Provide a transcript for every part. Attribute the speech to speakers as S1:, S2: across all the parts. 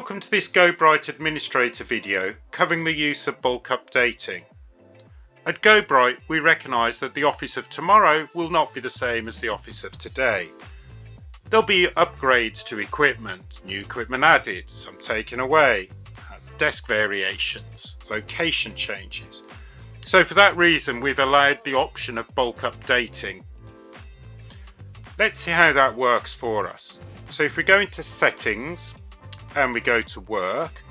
S1: Welcome to this GoBright Administrator video covering the use of bulk updating. At GoBright we recognise that the office of tomorrow will not be the same as the office of today. There'll be upgrades to equipment, new equipment added, some taken away, desk variations, location changes. So for that reason we've allowed the option of bulk updating. Let's see how that works for us. So if we go into settings and we go to work,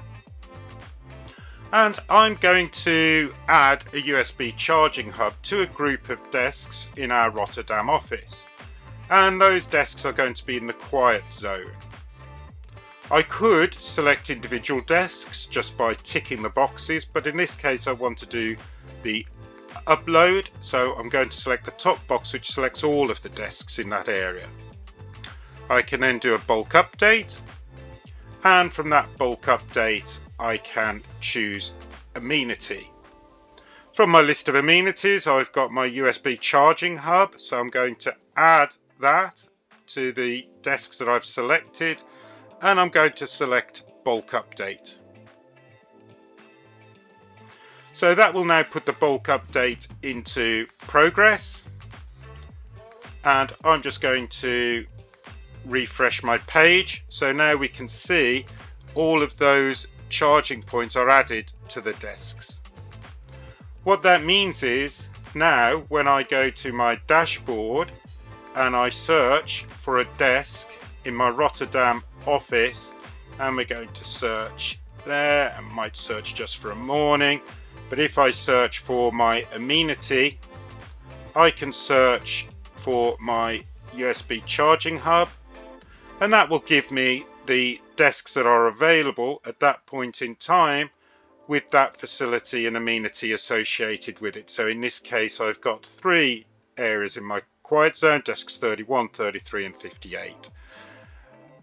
S1: and I'm going to add a USB charging hub to a group of desks in our Rotterdam office, and those desks are going to be in the quiet zone. I could select individual desks just by ticking the boxes, but in this case I want to do the upload, so I'm going to select the top box which selects all of the desks in that area. I can then do a bulk update, and from that bulk update I can choose amenity. From my list of amenities I've got my USB charging hub, so I'm going to add that to the desks that I've selected, and I'm going to select bulk update. So that will now put the bulk update into progress, and I'm just going to refresh my page. So now we can see all of those charging points are added to the desks. What that means is now when I go to my dashboard and I search for a desk in my Rotterdam office, and we're going to search there, and might search just for a morning, but if I search for my amenity I can search for my USB charging hub, and that will give me the desks that are available at that point in time with that facility and amenity associated with it. So in this case I've got 3 areas in my quiet zone, desks 31, 33 and 58.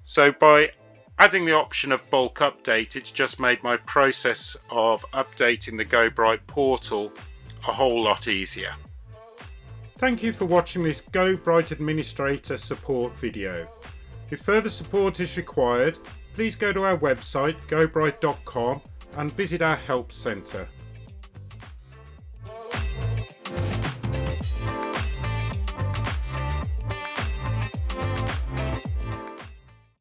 S1: So by adding the option of bulk update, it's just made my process of updating the GoBright portal a whole lot easier. Thank you for watching this GoBright Administrator support video. If further support is required, please go to our website gobright.com and visit our help centre.